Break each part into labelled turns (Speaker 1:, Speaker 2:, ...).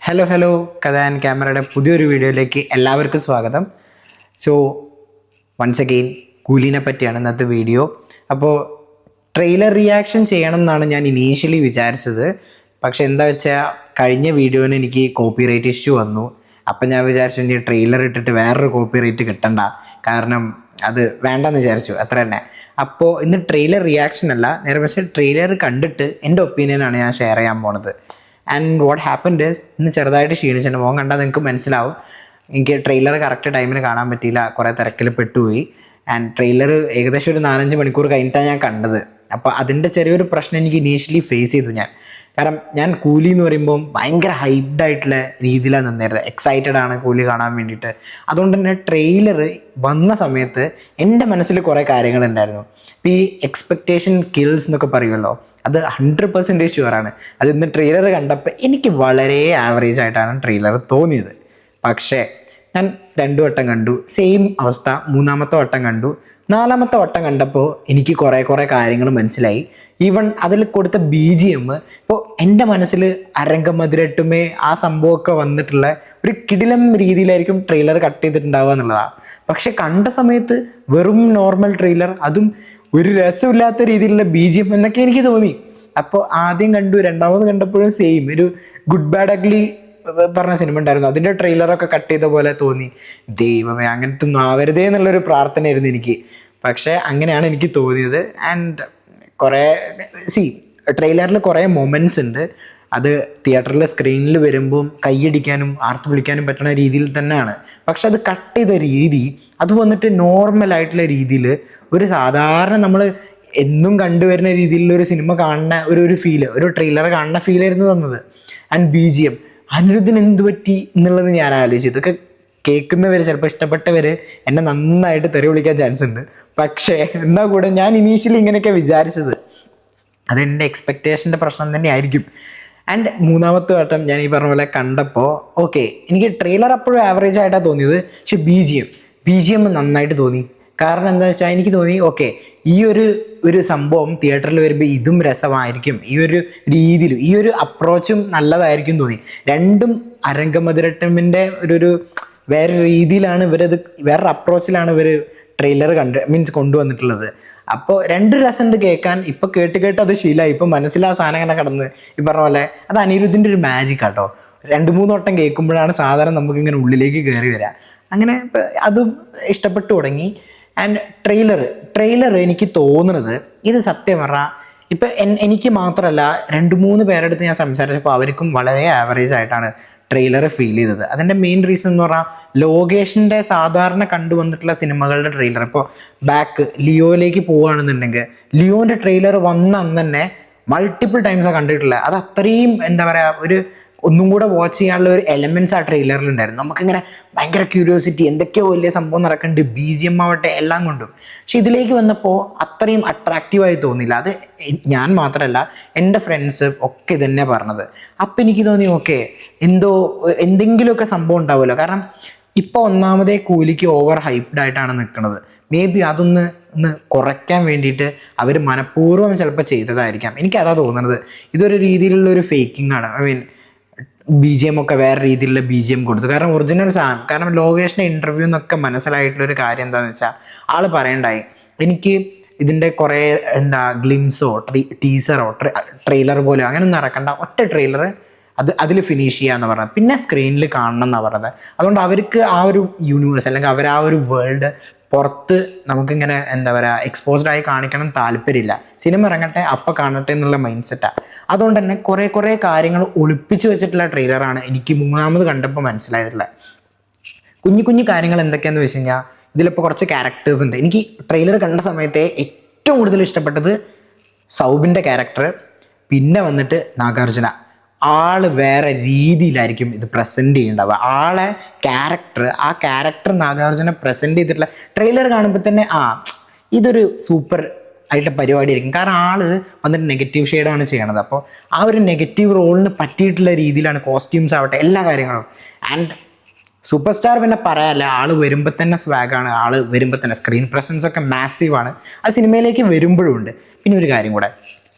Speaker 1: Hello കഥ and ക്യാമറയുടെ പുതിയൊരു വീഡിയോയിലേക്ക് എല്ലാവർക്കും സ്വാഗതം. സോ വൺസ് അഗെയിൻ കൂലിനെ പറ്റിയാണ് ഇന്നത്തെ വീഡിയോ. അപ്പോൾ ട്രെയിലർ റിയാക്ഷൻ ചെയ്യണം എന്നാണ് ഞാൻ ഇനീഷ്യലി വിചാരിച്ചത്. പക്ഷെ എന്താ വെച്ചാൽ കഴിഞ്ഞ വീഡിയോന് എനിക്ക് കോപ്പിറൈറ്റ് ഇഷ്യൂ വന്നു. അപ്പം ഞാൻ വിചാരിച്ചു ഇനി ട്രെയിലർ ഇട്ടിട്ട് വേറൊരു കോപ്പിറൈറ്റ് കിട്ടണ്ട, കാരണം അത് വേണ്ടെന്ന് വിചാരിച്ചു, അത്ര തന്നെ. അപ്പോൾ ഇന്ന് ട്രെയിലർ റിയാക്ഷൻ അല്ല, നേരെ പക്ഷേ ട്രെയിലർ കണ്ടിട്ട് എൻ്റെ ഒപ്പീനിയനാണ് ഞാൻ ഷെയർ ചെയ്യാൻ പോണത്. ആൻഡ് വാട്ട് ഹാപ്പൻഡ് ഇസ്, ഇന്ന് ചെറുതായിട്ട് ക്ഷീണിച്ചിട്ടുണ്ട്. മോൻ കണ്ടാൽ നിങ്ങൾക്ക് മനസ്സിലാവും. എനിക്ക് ട്രെയിലർ കറക്റ്റ് ടൈമിന് കാണാൻ പറ്റിയില്ല, കുറേ തിരക്കിൽ പെട്ടുപോയി. ആൻഡ് ട്രെയിലർ ഏകദേശം ഒരു 4-5 മണിക്കൂർ കഴിഞ്ഞിട്ടാണ് ഞാൻ കണ്ടത്. അപ്പോൾ അതിൻ്റെ ചെറിയൊരു പ്രശ്നം എനിക്ക് ഇനീഷ്യലി ഫേസ് ചെയ്തു കാരണം ഞാൻ കൂലി എന്ന് പറയുമ്പോൾ ഭയങ്കര ഹൈപ്ഡ് ആയിട്ടുള്ള രീതിയിലാണ് നിന്നിരുന്നത്. എക്സൈറ്റഡ് ആണ് കൂലി കാണാൻ വേണ്ടിയിട്ട്. അതുകൊണ്ട് തന്നെ ട്രെയിലർ വന്ന സമയത്ത് എൻ്റെ മനസ്സിൽ കുറേ കാര്യങ്ങളുണ്ടായിരുന്നു. ഇപ്പോൾ ഈ എക്സ്പെക്റ്റേഷൻ കിൽസ് എന്നൊക്കെ പറയുമല്ലോ, അത് 100% ഷുവറാണ്. അത് ഇന്ന് ട്രെയിലർ കണ്ടപ്പോൾ എനിക്ക് വളരെ ആവറേജ് ആയിട്ടാണ് ട്രെയിലർ തോന്നിയത്. പക്ഷേ ഞാൻ 2 വട്ടം കണ്ടു, സെയിം അവസ്ഥ. 3-ാമത്തെ വട്ടം കണ്ടു. 4-ാമത്തെ വട്ടം കണ്ടപ്പോൾ എനിക്ക് കുറേ കാര്യങ്ങൾ മനസ്സിലായി. ഈവൻ അതിൽ കൊടുത്ത BGM ഇപ്പോൾ എൻ്റെ മനസ്സിൽ അരംഗമതിരട്ടുമേ ആ സംഭവമൊക്കെ വന്നിട്ടുള്ള ഒരു കിടിലം രീതിയിലായിരിക്കും ട്രെയിലർ കട്ട് ചെയ്തിട്ടുണ്ടാവുക എന്നുള്ളതാണ്. പക്ഷെ കണ്ട സമയത്ത് വെറും നോർമൽ ട്രെയിലർ, അതും ഒരു രസമില്ലാത്ത രീതിയിലുള്ള BGM എന്നൊക്കെ എനിക്ക് തോന്നി. അപ്പോൾ ആദ്യം കണ്ടു, രണ്ടാമത് കണ്ടപ്പോഴും സെയിം ഒരു ഗുഡ് ബാഡ് അഗ്ലി പറഞ്ഞ സിനിമ ഉണ്ടായിരുന്നു, അതിൻ്റെ ട്രെയിലറൊക്കെ കട്ട് ചെയ്ത പോലെ തോന്നി. ദൈവമേ, അങ്ങനത്തെ ഒന്നും ആവരുതേ എന്നുള്ളൊരു പ്രാർത്ഥനയായിരുന്നു എനിക്ക്. പക്ഷേ അങ്ങനെയാണ് എനിക്ക് തോന്നിയത്. ആൻഡ് കുറേ ട്രെയിലറിൽ കുറേ മൊമെൻറ്റ്സ് ഉണ്ട്. അത് തിയേറ്ററിലെ സ്ക്രീനിൽ വരുമ്പം കൈയടിക്കാനും ആർത്ത് വിളിക്കാനും പറ്റുന്ന രീതിയിൽ തന്നെയാണ്. പക്ഷെ അത് കട്ട് ചെയ്ത രീതി, അത് വന്നിട്ട് നോർമലായിട്ടുള്ള രീതിയിൽ ഒരു സാധാരണ നമ്മൾ എന്നും കണ്ടുവരുന്ന രീതിയിലുള്ള ഒരു സിനിമ കാണുന്ന ഒരു ഫീല്, ഒരു ട്രെയിലർ കാണുന്ന ഫീലായിരുന്നു തന്നത്. ആൻഡ് BGM അനിരുദ്ധിന് എന്ത് പറ്റി എന്നുള്ളത് ഞാൻ ആലോചിച്ചു. ഇതൊക്കെ കേൾക്കുന്നവർ, ചിലപ്പോൾ ഇഷ്ടപ്പെട്ടവർ എന്നെ നന്നായിട്ട് തെറി വിളിക്കാൻ ചാൻസ് ഉണ്ട്. പക്ഷേ എന്നാൽ കൂടെ ഞാൻ ഇനീഷ്യലി ഇങ്ങനെയൊക്കെ വിചാരിച്ചത്, അതെൻ്റെ എക്സ്പെക്റ്റേഷൻ്റെ പ്രശ്നം തന്നെ ആയിരിക്കും. ആൻഡ് 3-ാമത്തെ വട്ടം ഞാൻ ഈ പറഞ്ഞ പോലെ കണ്ടപ്പോൾ ഓക്കെ, എനിക്ക് ട്രെയിലർ അപ്പോഴും ആവറേജ് ആയിട്ടാണ് തോന്നിയത്. പക്ഷെ BGM നന്നായിട്ട് തോന്നി. കാരണം എന്താ വെച്ചാൽ എനിക്ക് തോന്നി ഓക്കെ, ഈ ഒരു സംഭവം തിയേറ്ററിൽ വരുമ്പോൾ ഇതും രസമായിരിക്കും, ഈ ഒരു രീതിയിലും ഈ ഒരു അപ്രോച്ചും നല്ലതായിരിക്കും തോന്നി. രണ്ടും അരംഗമതിരട്ടമിൻ്റെ ഒരു വേറെ രീതിയിലാണ് ഇവരത്, വേറൊരു അപ്രോച്ചിലാണ് ഇവർ ട്രെയിലർ കൊണ്ടുവന്നിട്ടുള്ളത്. അപ്പോൾ 2 രസമുണ്ട് കേൾക്കാൻ. ഇപ്പോൾ കേട്ട് അത് ശീലമായി. ഇപ്പോൾ മനസ്സിലാ സാധനം ഇങ്ങനെ കിടന്ന് ഈ പറഞ്ഞ പോലെ അത് അനിരുദ്ധിൻ്റെ ഒരു മാജിക് ആട്ടോ. 2-3 വട്ടം കേൾക്കുമ്പോഴാണ് സാധാരണ നമുക്കിങ്ങനെ ഉള്ളിലേക്ക് കയറി വരിക. അങ്ങനെ അതും ഇഷ്ടപ്പെട്ടു തുടങ്ങി. ആൻഡ് ട്രെയിലർ എനിക്ക് തോന്നുന്നത്, ഇത് സത്യം പറഞ്ഞാൽ ഇപ്പം എനിക്ക് മാത്രമല്ല 2-3 പേരെടുത്ത് ഞാൻ സംസാരിച്ചപ്പോൾ അവർക്കും വളരെ ആവറേജ് ആയിട്ടാണ് ട്രെയിലർ ഫീൽ ചെയ്തത്. അതിൻ്റെ മെയിൻ റീസൺ എന്ന് പറഞ്ഞാൽ ലോകേഷിൻ്റെ സാധാരണ കണ്ടുവന്നിട്ടുള്ള സിനിമകളുടെ ട്രെയിലർ, ഇപ്പോൾ ലിയോയിലേക്ക് പോവുകയാണെന്നുണ്ടെങ്കിൽ ലിയോൻ്റെ ട്രെയിലർ വന്ന അന്ന് തന്നെ മൾട്ടിപ്പിൾ ടൈംസാണ് കണ്ടിട്ടുള്ളത്. അത് അത്രയും എന്താ പറയുക, ഒന്നും കൂടെ വാച്ച് ചെയ്യാനുള്ള ഒരു എലമെൻറ്റ്സ് ആ ട്രെയിലറിൽ ഉണ്ടായിരുന്നു. നമുക്കിങ്ങനെ ഭയങ്കര ക്യൂരിയോസിറ്റി, എന്തൊക്കെയോ വലിയ സംഭവം നടക്കുന്നുണ്ട്, BGM ആവട്ടെ എല്ലാം കൊണ്ടും. പക്ഷെ ഇതിലേക്ക് വന്നപ്പോൾ അത്രയും അട്രാക്റ്റീവായി തോന്നില്ല. അത് ഞാൻ മാത്രമല്ല, എൻ്റെ ഫ്രണ്ട്സ് ഒക്കെ ഇതന്നെ പറഞ്ഞത്. അപ്പം എനിക്ക് തോന്നി ഓക്കെ, എന്തെങ്കിലുമൊക്കെ സംഭവം ഉണ്ടാവുമല്ലോ. കാരണം ഇപ്പോൾ ഒന്നാമതേ കൂലിക്ക് ഓവർ ഹൈപ്ഡ് ആയിട്ടാണ് നിൽക്കുന്നത്. മേ ബി അതൊന്ന് കുറയ്ക്കാൻ വേണ്ടിയിട്ട് അവർ മനഃപൂർവ്വം ചിലപ്പോൾ ചെയ്തതായിരിക്കാം. എനിക്കതാ തോന്നുന്നത്. ഇതൊരു രീതിയിലുള്ള ഒരു ഫേക്കിംഗ് ആണ്. BGM ഒക്കെ വേറെ രീതിയിലുള്ള BGM കൊടുത്തു. കാരണം ഒറിജിനൽ സാധനം, കാരണം ലോകേഷിൻ്റെ ഇൻ്റർവ്യൂ എന്നൊക്കെ മനസ്സിലായിട്ടുള്ളൊരു കാര്യം എന്താണെന്ന് വെച്ചാൽ ആൾ പറയണ്ടായി, എനിക്ക് ഇതിൻ്റെ കുറേ ഗ്ലിംസോ ടീസറോ ട്രെയിലർ പോലെയോ അങ്ങനെ ഒന്നും ഇറക്കണ്ട, ഒറ്റ ട്രെയിലർ അതിൽ ഫിനിഷ് ചെയ്യാന്ന് പറഞ്ഞത്, പിന്നെ സ്ക്രീനിൽ കാണണം എന്നാണ് പറഞ്ഞത്. അതുകൊണ്ട് അവർക്ക് ആ ഒരു യൂണിവേഴ്സ് അല്ലെങ്കിൽ അവർ ആ ഒരു വേൾഡ് പുറത്ത് നമുക്കിങ്ങനെ എന്താ പറയുക എക്സ്പോസ്ഡ് ആയി കാണിക്കണം താല്പര്യമില്ല. സിനിമ ഇറങ്ങട്ടെ അപ്പം കാണട്ടെ എന്നുള്ള മൈൻഡ് സെറ്റാണ്. അതുകൊണ്ട് തന്നെ കുറേ കാര്യങ്ങൾ ഒളിപ്പിച്ച് വെച്ചിട്ടുള്ള ട്രെയിലറാണ് എനിക്ക് 3-ാമത് കണ്ടപ്പോൾ മനസ്സിലായിട്ടുള്ളത്. കുഞ്ഞു കാര്യങ്ങൾ എന്തൊക്കെയാണെന്ന് വെച്ച് കഴിഞ്ഞാൽ, ഇതിലിപ്പോൾ കുറച്ച് ക്യാരക്ടേഴ്സ് ഉണ്ട്. എനിക്ക് ട്രെയിലർ കണ്ട സമയത്തെ ഏറ്റവും കൂടുതൽ ഇഷ്ടപ്പെട്ടത് സൗബിൻ്റെ ക്യാരക്ടർ, പിന്നെ വന്നിട്ട് നാഗാർജുന. ആള് വേറെ രീതിയിലായിരിക്കും ഇത് പ്രസൻറ്റ് ചെയ്യുന്നുണ്ടാവുക. ആ ക്യാരക്ടർ നാഗാർജുന പ്രസൻറ്റ് ചെയ്തിട്ടുള്ള ട്രെയിലർ കാണുമ്പോൾ തന്നെ ഇതൊരു സൂപ്പർ ആയിട്ടുള്ള പരിപാടിയായിരിക്കും. കാരണം ആള് വന്നിട്ട് നെഗറ്റീവ് ഷെയ്ഡാണ് ചെയ്യണത്. അപ്പോൾ ആ ഒരു നെഗറ്റീവ് റോളിന് പറ്റിയിട്ടുള്ള രീതിയിലാണ് കോസ്റ്റ്യൂംസ് ആവട്ടെ എല്ലാ കാര്യങ്ങളും. ആൻഡ് സൂപ്പർ സ്റ്റാർ പിന്നെ പറയാല്ല, ആള് വരുമ്പോൾ തന്നെ സ്വാഗാണ്. ആള് വരുമ്പോൾ തന്നെ സ്ക്രീൻ പ്രസൻസ് ഒക്കെ മാസീവാണ്. ആ സിനിമയിലേക്ക് വരുമ്പോഴും ഉണ്ട്. പിന്നെ ഒരു കാര്യം കൂടെ,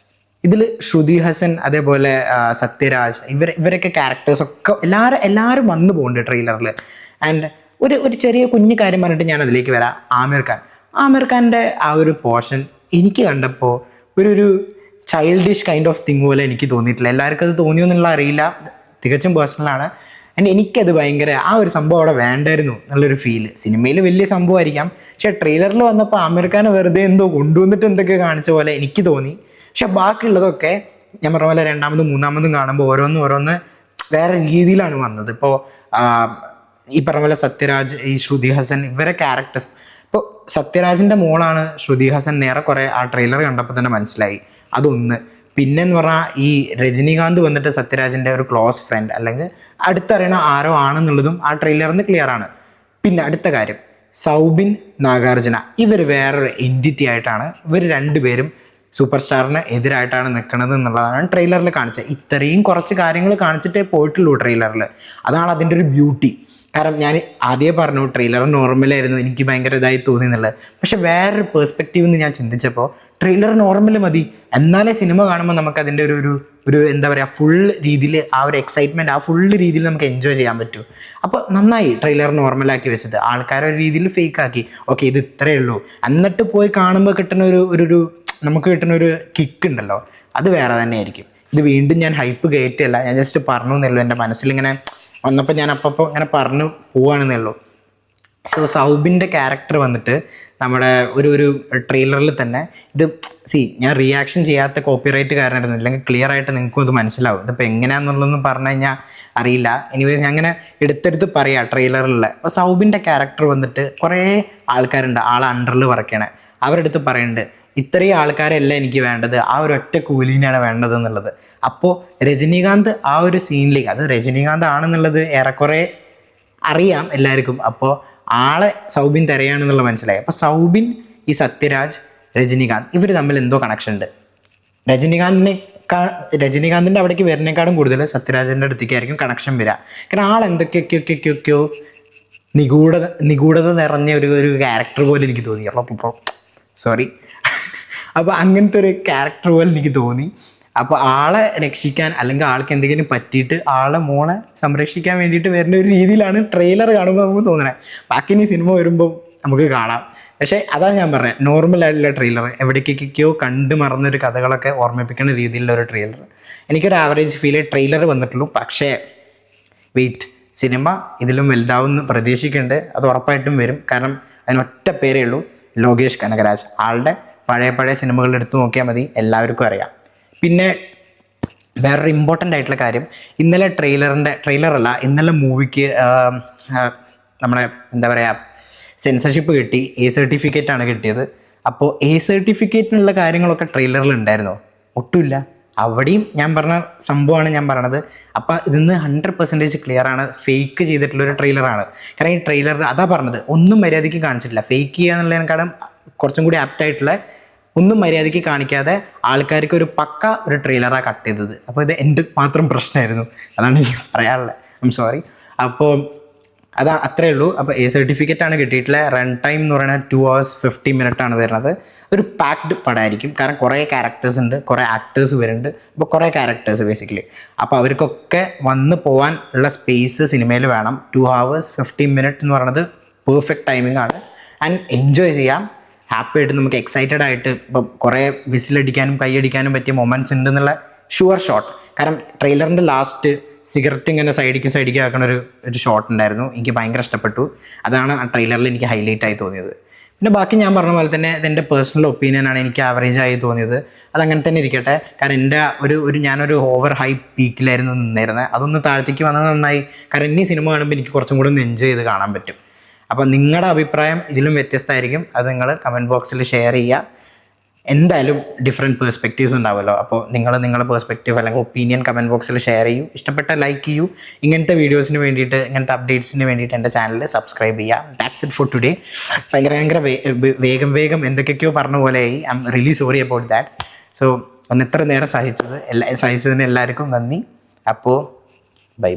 Speaker 1: ഇതിൽ ശ്രുതി ഹസൻ അതേപോലെ സത്യരാജ് ഇവരൊക്കെ ക്യാരക്ടേഴ്സൊക്കെ എല്ലാവരും വന്നു പോകുന്നുണ്ട് ട്രെയിലറിൽ. ആൻഡ് ഒരു ചെറിയ കുഞ്ഞു കാര്യം പറഞ്ഞിട്ട് ഞാൻ അതിലേക്ക് വരാം. ആമിർ ഖാൻ്റെ ആ ഒരു പോർഷൻ എനിക്ക് കണ്ടപ്പോൾ ഒരു ചൈൽഡിഷ് കൈൻഡ് ഓഫ് തിങ് പോലെ എനിക്ക് തോന്നിയിട്ടില്ല. എല്ലാവർക്കും അത് തോന്നിയോ എന്നുള്ള അറിയില്ല, തികച്ചും പേഴ്സണലാണ്. ആൻഡ് എനിക്കത് ഭയങ്കര ആ ഒരു സംഭവം അവിടെ വേണ്ടായിരുന്നു എന്നുള്ളൊരു ഫീല്. സിനിമയിൽ വലിയ സംഭവമായിരിക്കാം, പക്ഷേ ട്രെയിലറിൽ വന്നപ്പോൾ ആമിർ ഖാനെ വെറുതെ എന്തോ കൊണ്ടുവന്നിട്ട് എന്തൊക്കെ കാണിച്ച പോലെ എനിക്ക് തോന്നി. പക്ഷെ ബാക്കിയുള്ളതൊക്കെ ഞാൻ പറഞ്ഞ പോലെ രണ്ടാമതും മൂന്നാമതും കാണുമ്പോൾ ഓരോന്ന് വേറെ രീതിയിലാണ് വന്നത്. ഇപ്പോൾ ഈ പറഞ്ഞ പോലെ സത്യരാജ്, ഈ ശ്രുതി ഹസൻ, ഇവരെ ക്യാരക്ടേഴ്സ്. ഇപ്പോൾ സത്യരാജിൻ്റെ മോളാണ് ശ്രുതി ഹസൻ, നേരെ കുറേ ആ ട്രെയിലർ കണ്ടപ്പോൾ തന്നെ മനസ്സിലായി. അതൊന്ന്. പിന്നെന്ന് പറഞ്ഞാൽ ഈ രജനീകാന്ത് വന്നിട്ട് സത്യരാജിൻ്റെ ഒരു ക്ലോസ് ഫ്രണ്ട് അല്ലെങ്കിൽ അടുത്തറിയണ ആരോ ആണെന്നുള്ളതും ആ ട്രെയിലറിൽ നിന്ന് ക്ലിയർ ആണ്. പിന്നെ അടുത്ത കാര്യം, സൗബിൻ നാഗാർജുന, ഇവർ വേറൊരു എൻറ്റിറ്റി ആയിട്ടാണ്. ഇവർ രണ്ടുപേരും സൂപ്പർ സ്റ്റാറിന് എതിരായിട്ടാണ് നിൽക്കുന്നത് എന്നുള്ളതാണ് ട്രെയിലറിൽ കാണിച്ചത്. ഇത്രയും കുറച്ച് കാര്യങ്ങൾ കാണിച്ചിട്ടേ പോയിട്ടുള്ളൂ ട്രെയിലറിൽ. അതാണ് അതിൻ്റെ ഒരു ബ്യൂട്ടി. കാരണം ഞാൻ ആദ്യമേ പറഞ്ഞു ട്രെയിലർ നോർമലായിരുന്നു, എനിക്ക് ഭയങ്കര ഇതായി തോന്നി എന്നുള്ളത്. പക്ഷെ വേറൊരു പേഴ്സ്പെക്റ്റീവ് നിന്ന് ഞാൻ ചിന്തിച്ചപ്പോൾ ട്രെയിലർ നോർമൽ മതി, എന്നാലേ സിനിമ കാണുമ്പോൾ നമുക്ക് അതിൻ്റെ ഒരു എന്താ പറയുക, ഫുൾ രീതിയിൽ ആ ഒരു എക്സൈറ്റ്മെൻറ്റ് ആ ഫുൾ രീതിയിൽ നമുക്ക് എൻജോയ് ചെയ്യാൻ പറ്റും. അപ്പോൾ നന്നായി ട്രെയിലർ നോർമലാക്കി വെച്ചത്. ആൾക്കാരെ ഒരു രീതിയിൽ ഫേക്ക് ആക്കി, ഓക്കെ ഇത് ഇത്രയേ ഉള്ളൂ, എന്നിട്ട് പോയി കാണുമ്പോൾ കിട്ടുന്ന ഒരു നമുക്ക് കിട്ടുന്ന ഒരു കിക്ക് ഉണ്ടല്ലോ, അത് വേറെ തന്നെ ആയിരിക്കും. ഇത് വീണ്ടും ഞാൻ ഹൈപ്പ് കയറ്റല്ല, ഞാൻ ജസ്റ്റ് പറഞ്ഞു എന്നുള്ളൂ. എൻ്റെ മനസ്സിലിങ്ങനെ വന്നപ്പോൾ ഞാൻ അപ്പോൾ ഇങ്ങനെ പറഞ്ഞു പോവാണെന്നേ ഉള്ളൂ. സോ സൗബിൻ്റെ ക്യാരക്ടർ വന്നിട്ട് നമ്മുടെ ഒരു ട്രെയിലറിൽ തന്നെ ഇത് ഞാൻ റിയാക്ഷൻ ചെയ്യാത്ത കോപ്പിറൈറ്റ് കാരണമായിരുന്നു, അല്ലെങ്കിൽ ക്ലിയർ ആയിട്ട് നിങ്ങൾക്കും ഇത് മനസ്സിലാവും. ഇതിപ്പോൾ എങ്ങനെയാണെന്നുള്ളതെന്ന് പറഞ്ഞു കഴിഞ്ഞാൽ അറിയില്ല. എനിവേസ് ഞാൻ അങ്ങനെ എടുത്തെടുത്ത് പറയാം ട്രെയിലറിലുള്ള. അപ്പോൾ സൗബിൻ്റെ ക്യാരക്ടർ വന്നിട്ട് കുറേ ആൾക്കാരുണ്ട് ആളെ അണ്ടറിൽ വർക്കണേ, അവരെടുത്ത് പറയുന്നുണ്ട് ഇത്രയും ആൾക്കാരല്ല എനിക്ക് വേണ്ടത്, ആ ഒരു ഒറ്റ കൂലിനെയാണ് വേണ്ടത് എന്നുള്ളത്. അപ്പോൾ രജനീകാന്ത് ആ ഒരു സീനിലേക്ക്, അത് രജനീകാന്ത് ആണെന്നുള്ളത് ഏറെക്കുറെ അറിയാം എല്ലാവർക്കും. അപ്പോൾ ആളെ സൗബിൻ തിരയാണെന്നുള്ള മനസ്സിലായി. അപ്പോൾ സൗബിൻ, ഈ സത്യരാജ്, രജനീകാന്ത് ഇവർ തമ്മിൽ എന്തോ കണക്ഷൻ ഉണ്ട്. രജനീകാന്തിൻ്റെ അവിടേക്ക് വരുന്നേക്കാളും കൂടുതൽ സത്യരാജിൻ്റെ അടുത്തേക്കായിരിക്കും കണക്ഷൻ വരിക. കാരണം ആൾ എന്തൊക്കെയൊക്കെയോ നിഗൂഢത നിറഞ്ഞ ഒരു ക്യാരക്ടർ പോലെ എനിക്ക് തോന്നി. സോറി അപ്പോൾ അങ്ങനത്തെ ഒരു ക്യാരക്ടർ പോലെ എനിക്ക് തോന്നി. അപ്പോൾ ആളെ രക്ഷിക്കാൻ അല്ലെങ്കിൽ ആൾക്ക് എന്തെങ്കിലും പറ്റിയിട്ട് ആളെ മോളെ സംരക്ഷിക്കാൻ വേണ്ടിയിട്ട് വരുന്ന ഒരു രീതിയിലാണ് ട്രെയിലർ കാണുമ്പോൾ നമുക്ക് തോന്നണേ. ബാക്കി ഇനി സിനിമ വരുമ്പോൾ നമുക്ക് കാണാം. പക്ഷേ അതാണ് ഞാൻ പറഞ്ഞത്, നോർമലായിട്ടുള്ള ട്രെയിലർ, എവിടേക്കൊക്കെയോ കണ്ടു മറന്നൊരു കഥകളൊക്കെ ഓർമ്മിപ്പിക്കുന്ന രീതിയിലുള്ള ഒരു ട്രെയിലർ. എനിക്കൊരു ആവറേജ് ഫീലേ ട്രെയിലർ വന്നിട്ടുള്ളൂ. പക്ഷേ വെയിറ്റ്, സിനിമ ഇതിലും വലുതാവുമെന്ന് പ്രതീക്ഷിക്കുന്നുണ്ട്. അത് ഉറപ്പായിട്ടും വരും. കാരണം അതിനൊറ്റ പേരേ ഉള്ളൂ, ലോകേഷ് കനകരാജ്. ആളുടെ പഴയ സിനിമകൾ എടുത്തു നോക്കിയാൽ മതി, എല്ലാവർക്കും അറിയാം. പിന്നെ വേറൊരു ഇമ്പോർട്ടൻ്റ് ആയിട്ടുള്ള കാര്യം, ഇന്നലെ മൂവിക്ക് നമ്മളെ എന്താ പറയുക സെൻസർഷിപ്പ് കിട്ടി, A സർട്ടിഫിക്കറ്റാണ് കിട്ടിയത്. അപ്പോൾ A സർട്ടിഫിക്കറ്റിനുള്ള കാര്യങ്ങളൊക്കെ ട്രെയിലറിൽ ഉണ്ടായിരുന്നോ? ഒട്ടുമില്ല. അവിടെയും ഞാൻ പറഞ്ഞ സംഭവമാണ് ഞാൻ പറയണത്. അപ്പോൾ ഇതിന്ന് 100% ക്ലിയറാണ്, ഫേക്ക് ചെയ്തിട്ടുള്ളൊരു ട്രെയിലറാണ്. കാരണം ഈ ട്രെയിലറിൽ അതാ പറഞ്ഞത്, ഒന്നും മര്യാദയ്ക്ക് കാണിച്ചിട്ടില്ല. ഫേക്ക് ചെയ്യുക എന്നുള്ളതിനേക്കാളും കുറച്ചും കൂടി ആപ്റ്റായിട്ടുള്ള ഒന്നും മര്യാദയ്ക്ക് കാണിക്കാതെ ആൾക്കാർക്ക് ഒരു പക്ക ഒരു ട്രെയിലറാണ് കട്ട് ചെയ്തത്. അപ്പോൾ ഇത് എൻ്റെ മാത്രം പ്രശ്നമായിരുന്നു, അതാണ് എനിക്ക് പറയാനുള്ളത്. I'm sorry. അപ്പോൾ അത്രയേ ഉള്ളൂ. അപ്പോൾ A സർട്ടിഫിക്കറ്റാണ് കിട്ടിയിട്ടുള്ള. റൺ ടൈം എന്ന് പറയുന്നത് 2 hours 50 minutes ആണ് വരുന്നത്. ഒരു പാക്ഡ് പടമായിരിക്കും. കാരണം കുറേ ക്യാരക്ടേഴ്സ് ഉണ്ട്, കുറേ ആക്ടേഴ്സ് വരുന്നുണ്ട്. അപ്പോൾ കുറേ ക്യാരക്ടേഴ്സ് ബേസിക്കലി. അപ്പോൾ അവർക്കൊക്കെ വന്ന് പോകാൻ ഉള്ള സ്പേസ് സിനിമയിൽ വേണം. 2 hours 50 minutes എന്ന് പറയുന്നത് പെർഫെക്റ്റ് ടൈമിംഗ് ആണ്. ആൻഡ് എൻജോയ് ചെയ്യാം, ഹാപ്പി ആയിട്ട് നമുക്ക് എക്സൈറ്റഡ് ആയിട്ട്. ഇപ്പം കുറേ വിസിലടിക്കാനും കൈയടിക്കാനും പറ്റിയ മൊമെൻറ്റ്സ് ഉണ്ടെന്നുള്ള ഷുവർ ഷോട്ട്. കാരണം ട്രെയിലറിൻ്റെ ലാസ്റ്റ് സിഗരറ്റ് ഇങ്ങനെ സൈഡിലേക്ക് ആക്കുന്ന ഒരു ഷോട്ട് ഉണ്ടായിരുന്നു, എനിക്ക് ഭയങ്കര ഇഷ്ടപ്പെട്ടു. അതാണ് ആ ട്രെയിലറിൽ എനിക്ക് ഹൈലൈറ്റ് ആയി തോന്നിയത്. പിന്നെ ബാക്കി ഞാൻ പറഞ്ഞ പോലെ തന്നെ ഇതെൻ്റെ പേഴ്സണൽ ഒപ്പീനിയനാണ്, എനിക്ക് ആവറേജ് ആയി തോന്നിയത്. അതങ്ങനെ തന്നെ ഇരിക്കട്ടെ. കാരണം എൻ്റെ ഞാനൊരു ഓവർ ഹൈ പീക്കിലായിരുന്നു നിന്നിരുന്നത്. അതൊന്ന് താഴത്തേക്ക് വന്നത് നന്നായി. കാരണം ഇനി സിനിമ കാണുമ്പോൾ എനിക്ക് കുറച്ചും കൂടി ഒന്ന് എൻജോയ് ചെയ്ത് കാണാൻ പറ്റും. അപ്പോൾ നിങ്ങളുടെ അഭിപ്രായം ഇതിലും വ്യത്യസ്തമായിരിക്കും, അത് നിങ്ങൾ കമൻറ്റ് ബോക്സിൽ ഷെയർ ചെയ്യുക. എന്തായാലും ഡിഫറെൻറ്റ് പേഴ്സ്പെക്റ്റീവ്സ് ഉണ്ടാവുമല്ലോ. അപ്പോൾ നിങ്ങളുടെ പേഴ്സ്പെക്റ്റീവ് അല്ലെങ്കിൽ ഒപ്പീനിയൻ കമൻറ്റ് ബോക്സിൽ ഷെയർ ചെയ്യൂ. ഇഷ്ടപ്പെട്ട ലൈക്ക് ചെയ്യൂ. ഇങ്ങനത്തെ വീഡിയോസിന് വേണ്ടിയിട്ട്, ഇങ്ങനത്തെ അപ്ഡേറ്റ്സിന് വേണ്ടിയിട്ട് എൻ്റെ ചാനൽ സബ്സ്ക്രൈബ് ചെയ്യുക. That's it for today. ഭയങ്കര വേഗം എന്തൊക്കെയോ പറഞ്ഞ പോലെയായി. I am really sorry about that. So ഒന്ന് ഇത്ര നേരം സഹിച്ചതിന് എല്ലാവർക്കും നന്ദി. അപ്പോൾ ബൈ.